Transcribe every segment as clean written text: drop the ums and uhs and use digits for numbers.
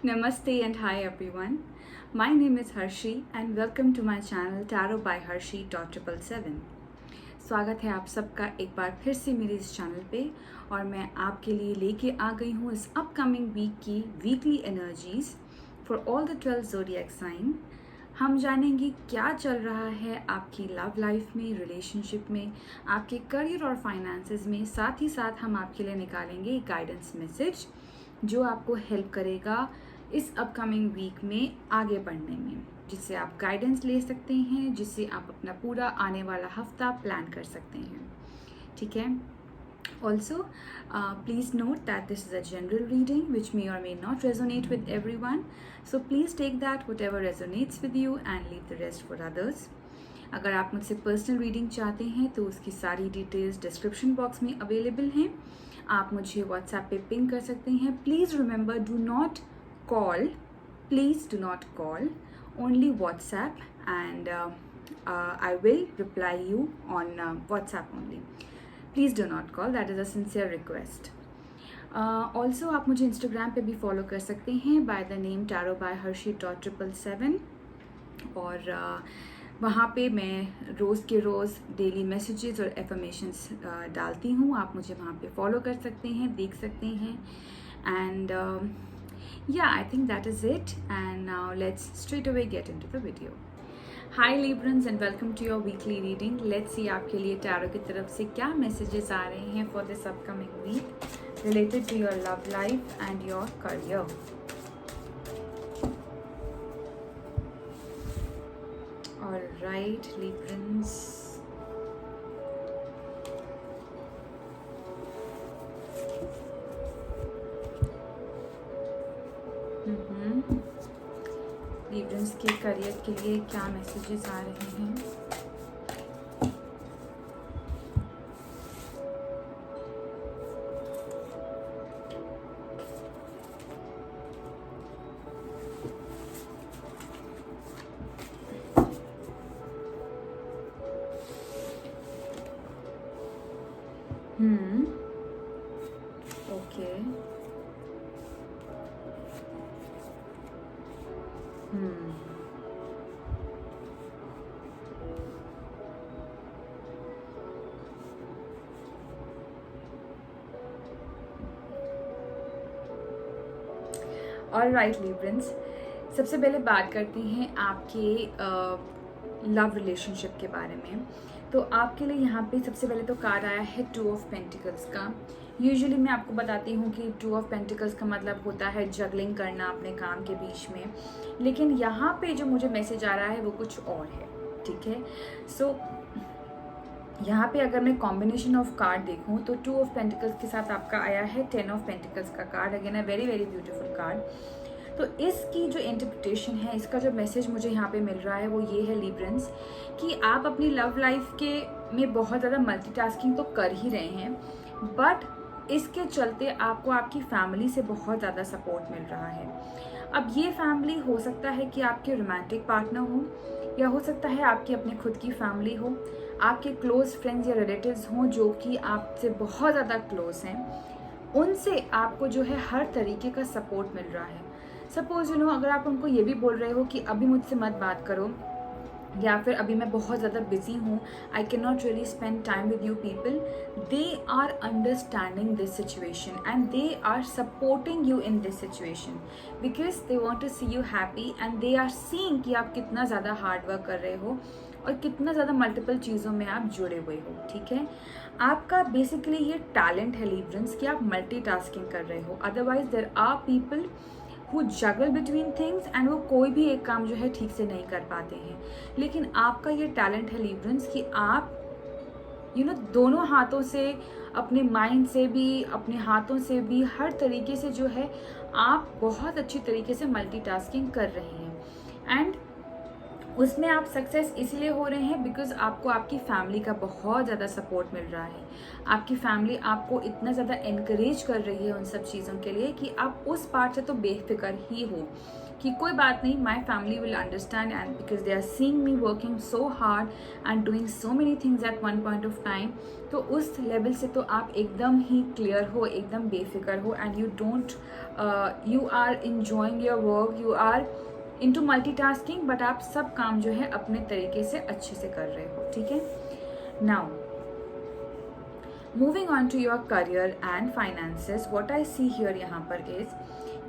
Namaste and hi everyone. My name is Harshi and welcome to my channel Tarot by Harshi.777. स्वागत है आप सबका एक बार फिर से मेरे इस चैनल पे और मैं आपके लिए लेके आ गई हूँ इस अपकमिंग वीक की weekly energies for all the 12 zodiac sign. हम जानेंगे क्या चल रहा है आपकी लव लाइफ में, रिलेशनशिप में, आपके करियर और फाइनेंसेस में। साथ ही साथ हम आपके लिए निकालेंगे एक गाइडेंस मैसेज जो आपको हेल्प करेगा इस अपकमिंग वीक में आगे बढ़ने में, जिससे आप गाइडेंस ले सकते हैं, जिससे आप अपना पूरा आने वाला हफ्ता प्लान कर सकते हैं। ठीक है। Also, please note that this is a general reading which may or may not resonate with everyone. So please take that whatever resonates with you and leave the rest for others. अगर आप मुझसे personal reading चाहते हैं तो उसकी सारी details description box में available हैं। आप मुझे व्हाट्सएप पे पिंग कर सकते हैं। Please remember, do not call, please do not call, only WhatsApp and I will reply you on WhatsApp only. Please do not call, that is a sincere request. Also आप मुझे Instagram पे भी follow कर सकते हैं by the name Tarot by Harshi.777 और वहाँ पे मैं रोज़ के रोज़ डेली मैसेजेस और एफर्मेशंस डालती हूँ। आप मुझे वहाँ पे फॉलो कर सकते हैं, देख सकते हैं and yeah, I think that is it, and now let's straight away get into the video. Hi Librans and welcome to your weekly reading. Let's see आपके लिए टैरो की तरफ से क्या messages आ रहे हैं for this upcoming week related to your love life and your career. All right, Librans. Librans के career के लिए क्या मैसेजेस आ रहे हैं? ओके। ऑल राइट लिब्रंस, सबसे पहले बात करते हैं आपके लव रिलेशनशिप के बारे में। तो आपके लिए यहाँ पे सबसे पहले तो कार्ड आया है 2 ऑफ पेंटिकल्स का। यूजुअली मैं आपको बताती हूँ कि 2 ऑफ पेंटिकल्स का मतलब होता है जगलिंग करना अपने काम के बीच में, लेकिन यहाँ पे जो मुझे मैसेज आ रहा है वो कुछ और है। ठीक है। सो यहाँ पे अगर मैं कॉम्बिनेशन ऑफ कार्ड देखूँ तो 2 ऑफ पेंटिकल्स के साथ आपका आया है 10 ऑफ पेंटिकल्स का card. Again a very very beautiful card. तो इसकी जो इंटरप्रिटेशन है, इसका जो मैसेज मुझे यहाँ पे मिल रहा है वो ये है लिब्रंस कि आप अपनी लव लाइफ के में बहुत ज़्यादा मल्टीटास्किंग तो कर ही रहे हैं, बट इसके चलते आपको आपकी फैमिली से बहुत ज़्यादा सपोर्ट मिल रहा है। अब ये फैमिली हो सकता है कि आपके रोमांटिक पार्टनर हो, या हो सकता है आपकी अपनी खुद की फैमिली हो, आपके क्लोज फ्रेंड्स या रिलेटिव्स हों जो कि आपसे बहुत ज़्यादा क्लोज हैं। उनसे आपको जो है हर तरीके का सपोर्ट मिल रहा है। सपोज अगर आप उनको ये भी बोल रहे हो कि अभी मुझसे मत बात करो, या फिर अभी मैं बहुत ज़्यादा बिजी हूँ, I can not really spend time with you people, they are understanding this situation and they are supporting you in this situation because they want to see you happy and they are seeing कि आप कितना ज़्यादा hard work कर रहे हो और कितना ज़्यादा मल्टीपल चीज़ों में आप जुड़े हुए हो। ठीक है। आपका बेसिकली ये टैलेंट है लिब्रंस कि आप मल्टीटास्किंग कर रहे हो। Otherwise there are people who juggle between things and वो कोई भी एक काम जो है ठीक से नहीं कर पाते हैं, लेकिन आपका ये टैलेंट है लिब्रंस कि आप दोनों हाथों से, अपने माइंड से भी, अपने हाथों से भी, हर तरीके से जो है आप बहुत अच्छी तरीके से मल्टीटास्किंग कर रहे हैं। एंड उसमें आप सक्सेस इसलिए हो रहे हैं बिकॉज आपको आपकी फैमिली का बहुत ज़्यादा सपोर्ट मिल रहा है। आपकी फैमिली आपको इतना ज़्यादा इनकरेज कर रही है उन सब चीज़ों के लिए कि आप उस पार्ट से तो बेफिक्र ही हो। कि कोई बात नहीं, my family will understand and because they are seeing me working so hard and doing so many things at one point of time. तो उस लेवल से तो आप एकदम ही क्लियर हो, एकदम बेफिक्र हो, and you are enjoying your work, you are into multitasking, but आप सब काम जो है अपने तरीके से अच्छे से कर रहे हो, ठीक है। Now moving on to your career and finances, what I see here यहाँ पर इज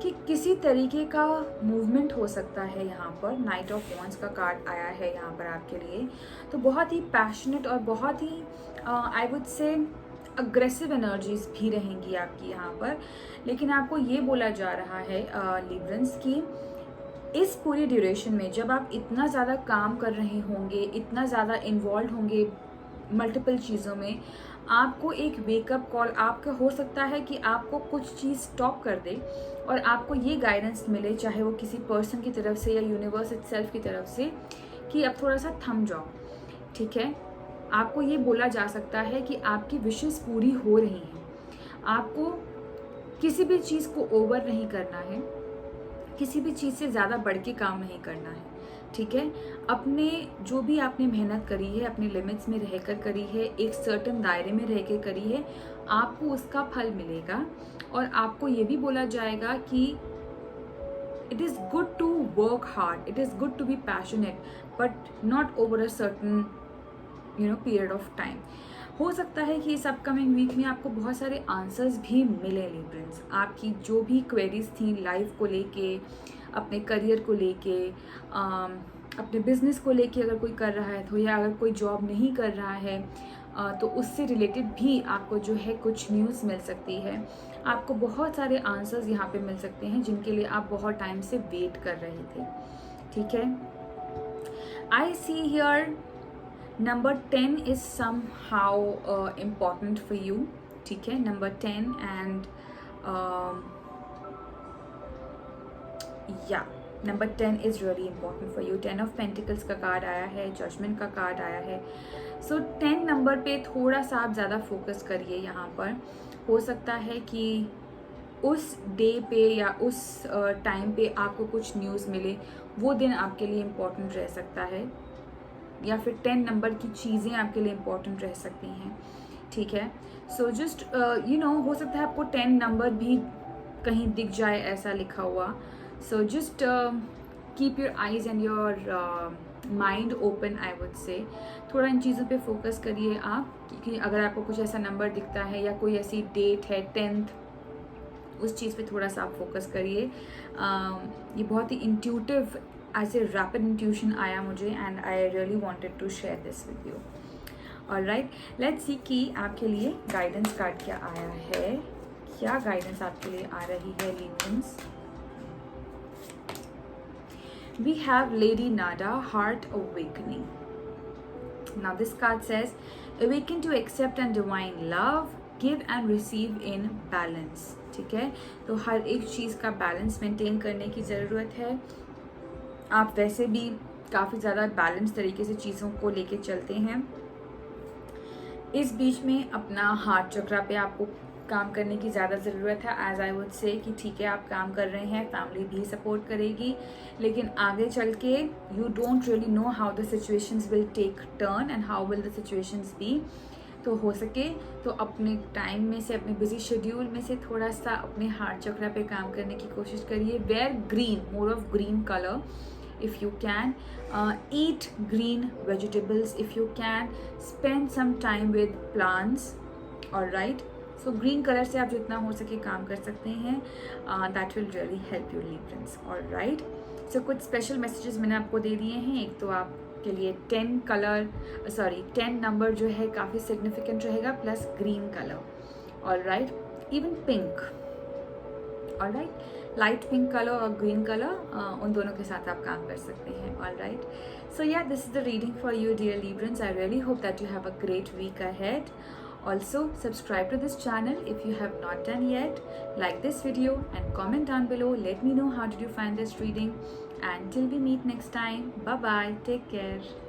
कि किसी तरीके का मूवमेंट हो सकता है। यहाँ पर नाइट ऑफ वॉन्ड्स का कार्ड आया है यहाँ पर आपके लिए, तो बहुत ही पैशनेट और बहुत ही आई वुड से अग्रेसिव एनर्जीज भी रहेंगी आपकी यहाँ पर। लेकिन आपको ये बोला जा रहा है लिब्रंस की इस पूरी ड्यूरेशन में जब आप इतना ज़्यादा काम कर रहे होंगे, इतना ज़्यादा इन्वॉल्व होंगे मल्टीपल चीज़ों में, आपको एक वेकअप कॉल आपका हो सकता है कि आपको कुछ चीज़ स्टॉप कर दे और आपको ये गाइडेंस मिले, चाहे वो किसी पर्सन की तरफ से या यूनिवर्स इटसेल्फ की तरफ से, कि अब थोड़ा सा थम जाओ, ठीक है। आपको ये बोला जा सकता है कि आपकी विशेस पूरी हो रही हैं, आपको किसी भी चीज़ को ओवर नहीं करना है, किसी भी चीज़ से ज़्यादा बढ़ के काम नहीं करना है, ठीक है। अपने जो भी आपने मेहनत करी है, अपने लिमिट्स में रहकर करी है, एक सर्टेन दायरे में रह के करी है, आपको उसका फल मिलेगा। और आपको ये भी बोला जाएगा कि it is good to work hard, it is good to be passionate, but not over a certain period of time. हो सकता है कि इस अपकमिंग वीक में आपको बहुत सारे आंसर्स भी मिले लिब्रंस, आपकी जो भी क्वेरीज थी लाइफ को लेके, अपने करियर को लेके, अपने बिजनेस को लेके अगर कोई कर रहा है तो, या अगर कोई जॉब नहीं कर रहा है तो उससे रिलेटेड भी आपको जो है कुछ न्यूज़ मिल सकती है। आपको बहुत सारे आंसर्स यहाँ पे मिल सकते हैं जिनके लिए आप बहुत टाइम से वेट कर रहे थे, ठीक है। I see here number 10 is somehow important for you, ठीक है, number 10 and number 10 is really important for you. 10 of pentacles का कार्ड आया है, जजमेंट का कार्ड आया है। सो 10 नंबर पे थोड़ा सा आप ज़्यादा फोकस करिए। यहाँ पर हो सकता है कि उस डे पे या उस टाइम पे आपको कुछ न्यूज़ मिले, वो दिन आपके लिए इम्पॉर्टेंट रह सकता है, या फिर 10 नंबर की चीज़ें आपके लिए इम्पॉर्टेंट रह सकती हैं, ठीक है। सो जस्ट हो सकता है आपको 10 नंबर भी कहीं दिख जाए ऐसा लिखा हुआ। So just keep your eyes and your mind open, I would से थोड़ा इन चीज़ों पे फोकस करिए आप, क्योंकि अगर आपको कुछ ऐसा नंबर दिखता है या कोई ऐसी डेट है 10th, उस चीज़ पे थोड़ा सा आप फोकस करिए। ये बहुत ही इंट्यूटिव, ऐसे रैपिड इंट्यूशन आया मुझे, and I really wanted to share this with you. Alright, let's see कि आपके लिए गाइडेंस कार्ड क्या आया है, क्या गाइडेंस आपके लिए आ रही है Librans. We have Lady Nada, Heart Awakening. Now this card says, awaken to accept and divine love, give and receive in balance, ठीक है। तो हर एक चीज़ का बैलेंस मेंटेन करने की ज़रूरत है। आप वैसे भी काफ़ी ज़्यादा बैलेंस तरीके से चीज़ों को लेके चलते हैं। इस बीच में अपना हार्ट चक्रा पे आपको काम करने की ज़्यादा ज़रूरत है। एज आई वुड से कि ठीक है, आप काम कर रहे हैं, फैमिली भी सपोर्ट करेगी, लेकिन आगे चल के you don't really know how the situations will take turn and how will the situations be. तो हो सके तो अपने टाइम में से, अपने बिजी शेड्यूल में से थोड़ा सा अपने हार्ट चक्रा पे काम करने की कोशिश करिए। Wear green, more of green colour if you can, eat green vegetables if you can, spend some time with plants, all right। so green color से आप जितना हो सके काम कर सकते हैं, that will really help you Librans, all right। so कुछ स्पेशल मैसेजेस मैंने आपको दे दिए हैं। एक तो आपके लिए 10 नंबर जो है काफ़ी सिग्निफिकेंट रहेगा, plus green colour, all right, even pink, all right, light pink colour और ग्रीन कलर, उन दोनों के साथ आप काम कर सकते हैं, all right. So yeah, this is the reading for you dear Librans. I really hope that you have a great week ahead. Also, subscribe to this channel if you have not done yet. Like this video and comment down below. Let me know how did you find this reading. And till we meet next time, bye bye, take care.